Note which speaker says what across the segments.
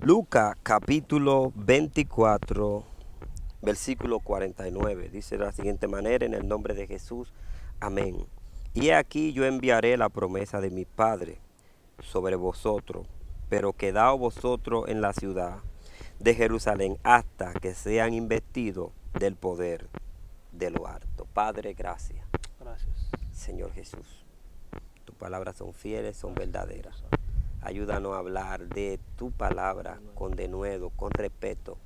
Speaker 1: Lucas capítulo 24, versículo 49. Dice de la siguiente manera: en el nombre de Jesús, amén. Y aquí yo enviaré la promesa de mi Padre sobre vosotros, pero quedaos vosotros en la ciudad de Jerusalén hasta que sean investidos del poder de lo alto. Padre, gracias.
Speaker 2: Gracias.
Speaker 1: Señor Jesús, tus palabras son fieles, son
Speaker 2: Gracias,
Speaker 1: verdaderas.
Speaker 2: Espíritu Santo.
Speaker 1: Ayúdanos a hablar de tu palabra con denuedo, con respeto,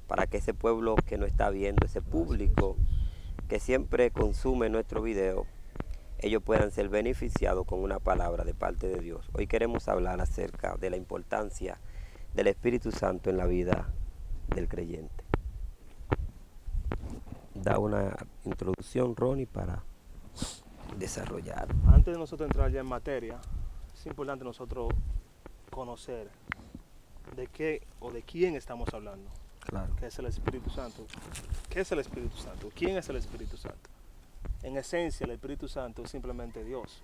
Speaker 1: para que ese pueblo que nos está viendo, ese
Speaker 2: Gracias,
Speaker 1: público
Speaker 2: Jesús.
Speaker 1: que siempre consume nuestro video, ellos puedan ser beneficiados con una palabra de parte de Dios. Hoy queremos hablar acerca de la importancia del Espíritu Santo en la vida del creyente. Da una introducción, Ronnie, para desarrollar.
Speaker 2: Antes de nosotros entrar ya en materia, es importante nosotros conocer de qué o de quién estamos hablando,
Speaker 1: Claro.
Speaker 2: que es el Espíritu Santo. ¿Qué es el Espíritu Santo? ¿Quién es el Espíritu Santo? En esencia, el Espíritu Santo es simplemente Dios.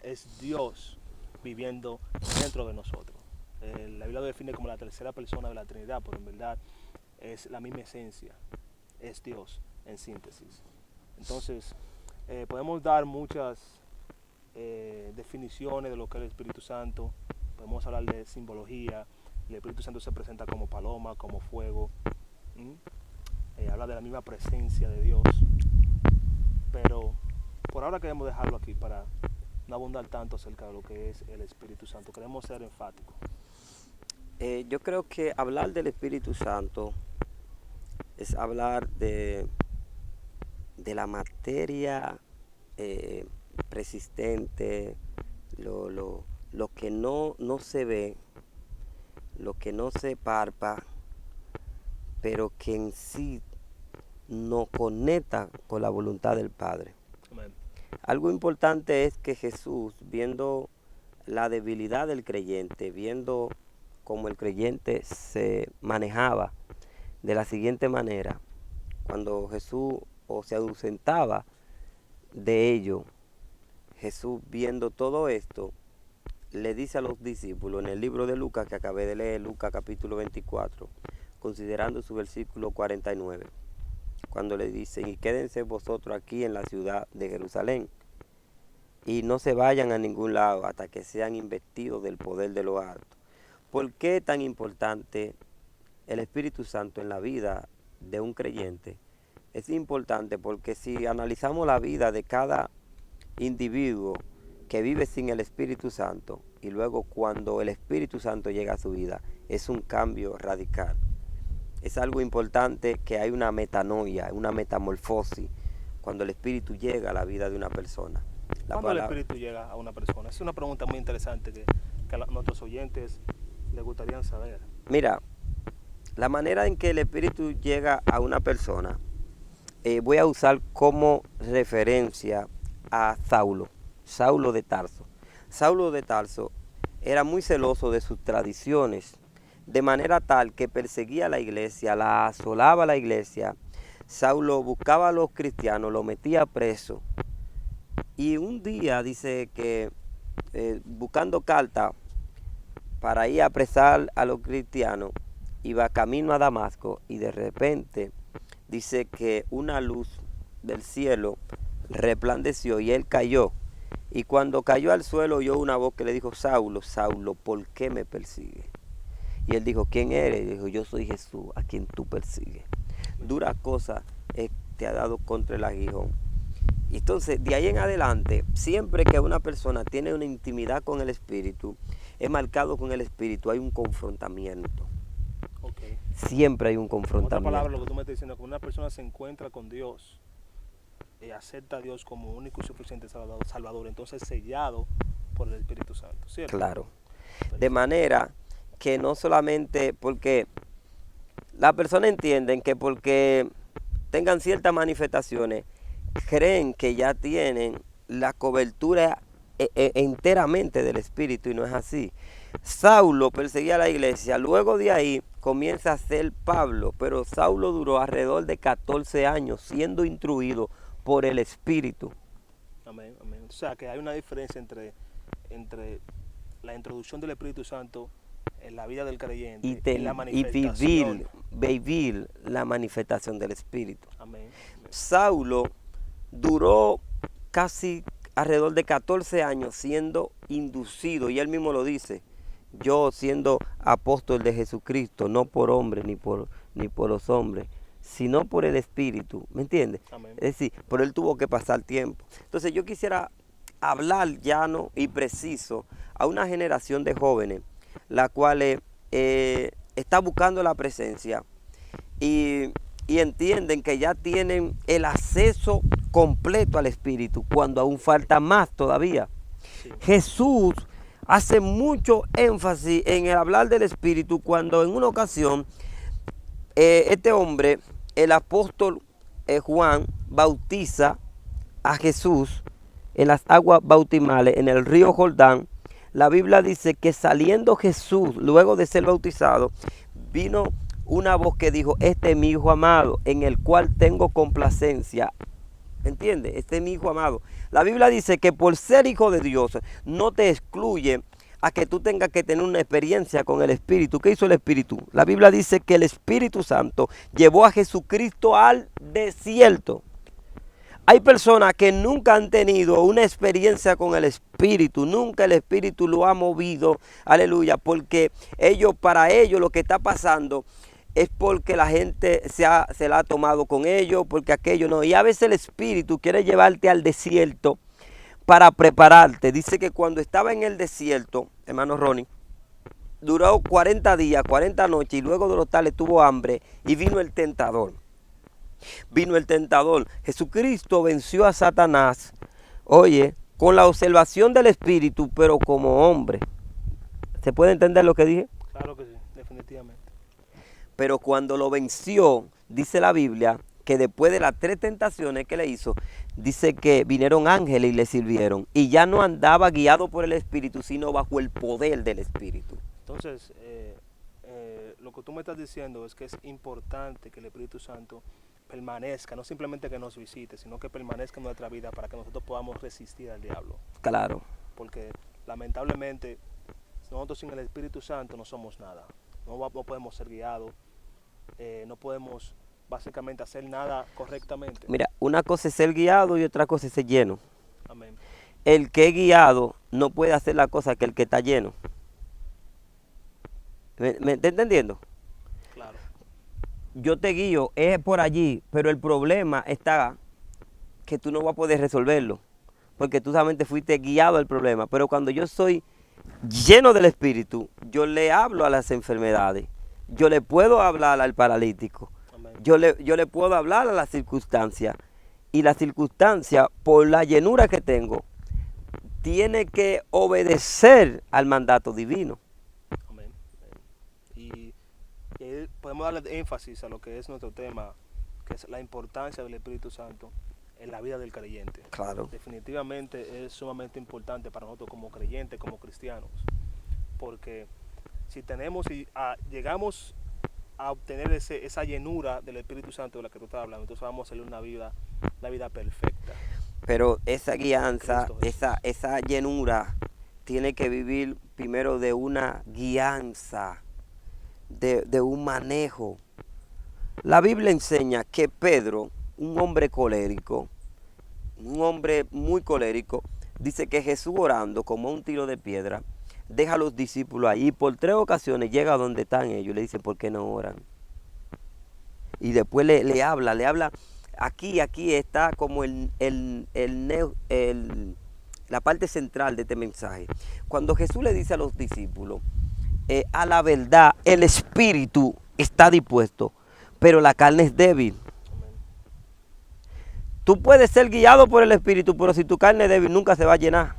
Speaker 2: Es Dios viviendo dentro de nosotros. La Biblia lo define como la tercera persona de la Trinidad, pero en verdad es la misma esencia. Es Dios en síntesis. Entonces, podemos dar muchas definiciones de lo que es el Espíritu Santo. Podemos hablar de simbología. El Espíritu Santo se presenta como paloma, como fuego. Habla de la misma presencia de Dios. Pero por ahora queremos dejarlo aquí para no abundar tanto acerca de lo que es el Espíritu Santo. Queremos ser enfáticos.
Speaker 1: Yo creo que hablar del Espíritu Santo es hablar de la materia persistente, lo que no se ve, lo que no se palpa, pero que en sí nos conecta con la voluntad del Padre.
Speaker 2: Amén.
Speaker 1: Algo importante es que Jesús, viendo la debilidad del creyente, viendo cómo el creyente se manejaba de la siguiente manera, cuando Jesús se ausentaba de ello, Jesús, viendo todo esto, le dice a los discípulos en el libro de Lucas que acabé de leer, Lucas capítulo 24, considerando su versículo 49, cuando le dicen: y quédense vosotros aquí en la ciudad de Jerusalén y no se vayan a ningún lado hasta que sean investidos del poder de lo alto. ¿Por qué es tan importante el Espíritu Santo en la vida de un creyente? Es importante porque si analizamos la vida de cada individuo que vive sin el Espíritu Santo y luego cuando el Espíritu Santo llega a su vida, es un cambio radical. Es algo importante que hay una metanoia, una metamorfosis cuando el Espíritu llega a la vida de una persona.
Speaker 2: ¿Cuándo el Espíritu llega a una persona? Es una pregunta muy interesante que a nuestros oyentes les gustaría saber.
Speaker 1: Mira, la manera en que el Espíritu llega a una persona, voy a usar como referencia a Saulo de Tarso. Saulo de Tarso era muy celoso de sus tradiciones, de manera tal que perseguía a la iglesia, la asolaba a la iglesia. Saulo buscaba a los cristianos, los metía preso. Y un día dice que buscando carta para ir a apresar a los cristianos, iba camino a Damasco y de repente dice que una luz del cielo resplandeció y él cayó. Y cuando cayó al suelo oyó una voz que le dijo: Saulo, Saulo, ¿por qué me persigues? Y él dijo: ¿quién eres? Y dijo: yo soy Jesús, a quien tú persigues. Dura cosa te ha dado contra el aguijón. Y entonces, de ahí en adelante, siempre que una persona tiene una intimidad con el Espíritu, es marcado con el Espíritu, hay un confrontamiento.
Speaker 2: Okay.
Speaker 1: Siempre hay un
Speaker 2: En otras
Speaker 1: confrontamiento.
Speaker 2: palabras, lo que tú me estás diciendo, que una persona se encuentra con Dios y acepta a Dios como único y suficiente Salvador, entonces sellado por el Espíritu Santo, ¿cierto?
Speaker 1: Claro.
Speaker 2: Perfecto.
Speaker 1: De manera que no solamente porque las personas entienden que porque tengan ciertas manifestaciones, creen que ya tienen la cobertura enteramente del Espíritu, y no es así. Saulo perseguía a la iglesia, luego de ahí comienza a ser Pablo, pero Saulo duró alrededor de 14 años siendo instruido por el Espíritu.
Speaker 2: Amén, amén. O sea, que hay una diferencia entre la introducción del Espíritu Santo en la vida del creyente,
Speaker 1: y,
Speaker 2: en la
Speaker 1: y
Speaker 2: manifestación.
Speaker 1: vivir la manifestación del Espíritu.
Speaker 2: Amén.
Speaker 1: Saulo duró casi alrededor de 14 años siendo inducido, y él mismo lo dice, yo siendo apóstol de Jesucristo, no por hombre ni por los hombres, sino por el Espíritu, ¿me entiendes?
Speaker 2: Amén.
Speaker 1: Es decir, pero él tuvo que pasar tiempo. Entonces yo quisiera hablar llano y preciso a una generación de jóvenes, la cual está buscando la presencia y entienden que ya tienen el acceso completo al Espíritu, cuando aún falta más todavía.
Speaker 2: Sí.
Speaker 1: Jesús hace mucho énfasis en el hablar del Espíritu, cuando en una ocasión este hombre, el apóstol Juan, bautiza a Jesús en las aguas bautismales en el río Jordán. La Biblia dice que saliendo Jesús, luego de ser bautizado, vino una voz que dijo, este es mi Hijo amado, en el cual tengo complacencia. ¿Entiendes? Este es mi Hijo amado. La Biblia dice que por ser hijo de Dios no te excluye a que tú tengas que tener una experiencia con el Espíritu. ¿Qué hizo el Espíritu? La Biblia dice que el Espíritu Santo llevó a Jesucristo al desierto. Hay personas que nunca han tenido una experiencia con el Espíritu, nunca el Espíritu lo ha movido, aleluya, porque para ellos lo que está pasando es porque la gente se la ha tomado con ellos, porque aquello no. Y a veces el Espíritu quiere llevarte al desierto para prepararte. Dice que cuando estaba en el desierto, hermano Ronnie, duró 40 días, 40 noches, y luego de los tales tuvo hambre y vino el tentador. Vino el tentador. Jesucristo venció a Satanás, oye, con la observación del Espíritu, pero como hombre. ¿Se puede entender lo que dije?
Speaker 2: Claro que sí, definitivamente.
Speaker 1: Pero cuando lo venció, dice la Biblia, que después de las 3 tentaciones que le hizo, dice que vinieron ángeles y le sirvieron. Y ya no andaba guiado por el Espíritu, sino bajo el poder del Espíritu.
Speaker 2: Entonces, lo que tú me estás diciendo es que es importante que el Espíritu Santo permanezca, no simplemente que nos visite, sino que permanezca en nuestra vida para que nosotros podamos resistir al diablo.
Speaker 1: Claro.
Speaker 2: Porque lamentablemente nosotros sin el Espíritu Santo no somos nada. No podemos ser guiados, no podemos básicamente hacer nada correctamente.
Speaker 1: Mira, una cosa es ser guiado y otra cosa es ser lleno.
Speaker 2: Amén.
Speaker 1: El que es guiado no puede hacer la cosa que el que está lleno. ¿Me está entendiendo?
Speaker 2: Claro.
Speaker 1: Yo te guío, es por allí, pero el problema está que tú no vas a poder resolverlo, porque tú solamente fuiste guiado al problema. Pero cuando yo soy lleno del Espíritu, yo le hablo a las enfermedades, yo le puedo hablar al paralítico, yo le puedo hablar a las circunstancias, y la circunstancia, por la llenura que tengo, tiene que obedecer al mandato divino.
Speaker 2: Amén. Y podemos darle énfasis a lo que es nuestro tema, que es la importancia del Espíritu Santo en la vida del creyente.
Speaker 1: Claro.
Speaker 2: Definitivamente es sumamente importante para nosotros como creyentes, como cristianos, porque si llegamos a obtener esa llenura del Espíritu Santo de la que tú estás hablando, entonces vamos a hacer una vida perfecta.
Speaker 1: Pero esa guianza, esa llenura, tiene que vivir primero de una guianza, de un manejo. La Biblia enseña que Pedro, un hombre colérico, un hombre muy colérico, dice que Jesús orando como un tiro de piedra, deja a los discípulos ahí, y por 3 ocasiones llega a donde están ellos y le dice, ¿por qué no oran? Y después le habla, aquí está como la parte central de este mensaje. Cuando Jesús le dice a los discípulos, a la verdad, el espíritu está dispuesto, pero la carne es débil. Tú puedes ser guiado por el espíritu, pero si tu carne es débil, nunca se va a llenar.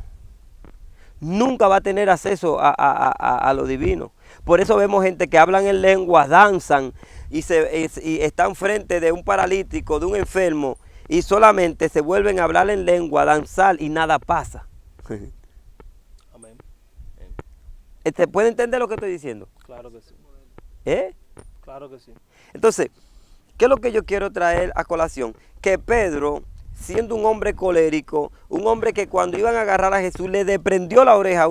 Speaker 1: Nunca va a tener acceso a lo divino. Por eso vemos gente que hablan en lengua, danzan y están frente de un paralítico, de un enfermo, y solamente se vuelven a hablar en lengua, a danzar, y nada pasa.
Speaker 2: Amén.
Speaker 1: ¿Te puede entender lo que estoy diciendo?
Speaker 2: Claro que sí.
Speaker 1: Claro
Speaker 2: que sí.
Speaker 1: Entonces, ¿qué es lo que yo quiero traer a colación? Que Pedro siendo un hombre colérico, un hombre que cuando iban a agarrar a Jesús le desprendió la oreja a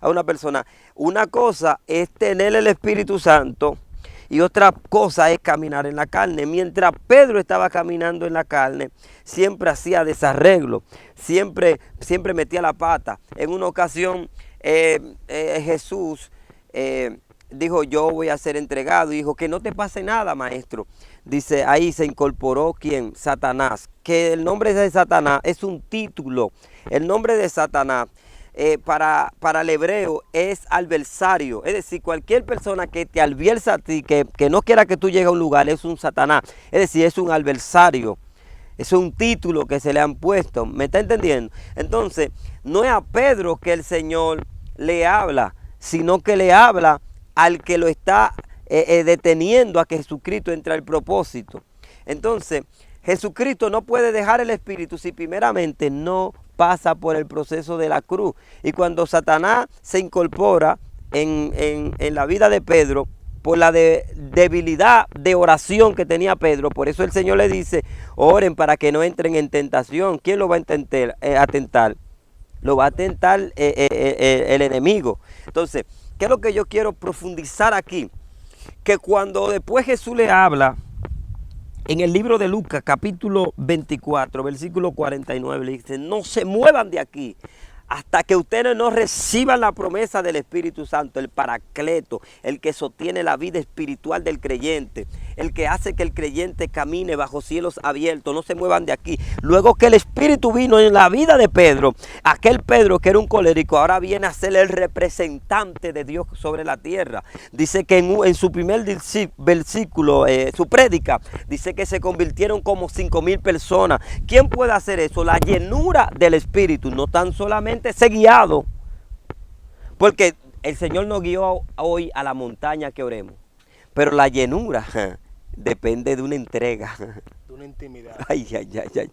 Speaker 1: una persona. Una cosa es tener el Espíritu Santo y otra cosa es caminar en la carne. Mientras Pedro estaba caminando en la carne, siempre hacía desarreglo, siempre metía la pata. En una ocasión Jesús dijo, yo voy a ser entregado, y dijo, que no te pase nada, maestro. Dice, ahí se incorporó ¿quién? Satanás, que el nombre de Satanás es un título. El nombre de Satanás para el hebreo es adversario, es decir, cualquier persona que te adviersa a ti, que no quiera que tú llegues a un lugar, es un Satanás, es decir, es un adversario. Es un título que se le han puesto, ¿me está entendiendo? Entonces, no es a Pedro que el Señor le habla, sino que le habla al que lo está deteniendo a que Jesucristo entre al propósito. Entonces, Jesucristo no puede dejar el Espíritu si primeramente no pasa por el proceso de la cruz. Y cuando Satanás se incorpora en la vida de Pedro, por la debilidad de oración que tenía Pedro, por eso el Señor le dice, oren para que no entren en tentación. ¿Quién lo va a tentar? Lo va a tentar el enemigo. Entonces, ¿qué es lo que yo quiero profundizar aquí? Que cuando después Jesús le habla, en el libro de Lucas, capítulo 24, versículo 49, le dice, no se muevan de aquí hasta que ustedes no reciban la promesa del Espíritu Santo, el Paracleto, el que sostiene la vida espiritual del creyente, el que hace que el creyente camine bajo cielos abiertos, no se muevan de aquí. Luego que el Espíritu vino en la vida de Pedro, aquel Pedro que era un colérico, ahora viene a ser el representante de Dios sobre la tierra. Dice que en su primer versículo, su prédica, dice que se convirtieron como 5,000 personas. ¿Quién puede hacer eso? La llenura del Espíritu, no tan solamente ser guiado, porque el Señor nos guió hoy a la montaña que oremos, pero la llenura depende de una entrega,
Speaker 2: de una intimidad,
Speaker 1: ay.
Speaker 2: de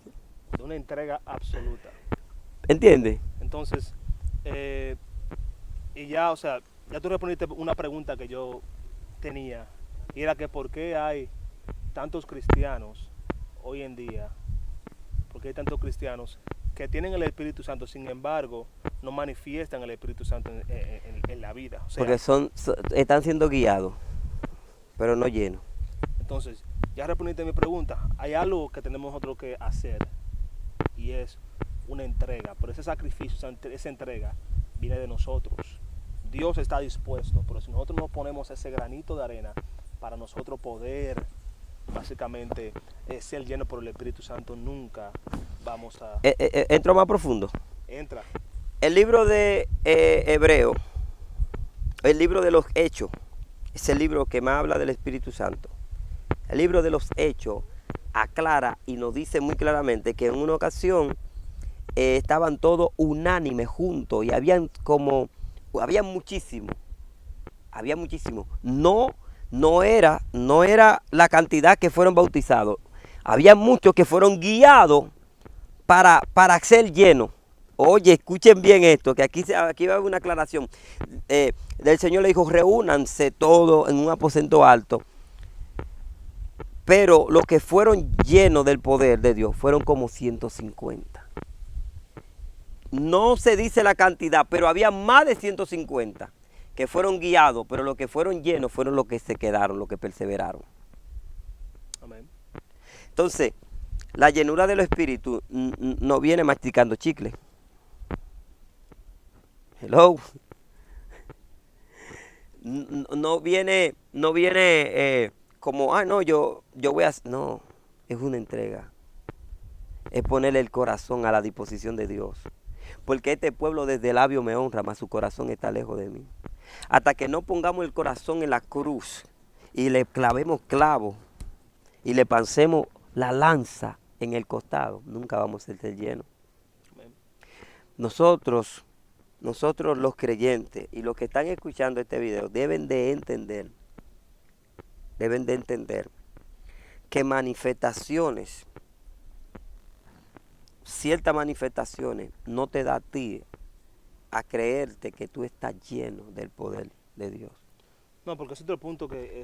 Speaker 2: una entrega absoluta.
Speaker 1: ¿Entiendes?
Speaker 2: Entonces, y ya, o sea, ya tú respondiste una pregunta que yo tenía, y era que por qué hay tantos cristianos hoy en día, por qué hay tantos cristianos que tienen el Espíritu Santo, sin embargo, no manifiestan el Espíritu Santo en la vida. O sea,
Speaker 1: porque están siendo guiados, pero no llenos.
Speaker 2: Entonces, ya respondiste mi pregunta. Hay algo que tenemos nosotros que hacer, y es una entrega. Pero ese sacrificio, esa entrega, viene de nosotros. Dios está dispuesto, pero si nosotros no ponemos ese granito de arena para nosotros poder básicamente ser llenos por el Espíritu Santo, nunca vamos a...
Speaker 1: Entro más profundo.
Speaker 2: Entra.
Speaker 1: El libro de Hebreo, el libro de los Hechos, es el libro que más habla del Espíritu Santo. El libro de los Hechos aclara y nos dice muy claramente que en una ocasión estaban todos unánimes juntos y había muchísimo. No era la cantidad que fueron bautizados. Había muchos que fueron guiados para ser llenos. Oye, escuchen bien esto, que aquí va a haber una aclaración. El Señor le dijo, reúnanse todos en un aposento alto. Pero los que fueron llenos del poder de Dios fueron como 150. No se dice la cantidad, pero había más de 150 que fueron guiados, pero los que fueron llenos fueron los que se quedaron, los que perseveraron.
Speaker 2: Amén.
Speaker 1: Entonces, la llenura del Espíritu no viene masticando chicle. Hello. No viene como, no, yo voy a... No, es una entrega. Es ponerle el corazón a la disposición de Dios. Porque este pueblo desde el labio me honra, mas su corazón está lejos de mí. Hasta que no pongamos el corazón en la cruz y le clavemos clavos y le pancemos la lanza en el costado, nunca vamos a ser llenos. Nosotros los creyentes y los que están escuchando este video deben de entender que ciertas manifestaciones no te da a ti a creerte que tú estás lleno del poder de Dios.
Speaker 2: No, porque es otro punto que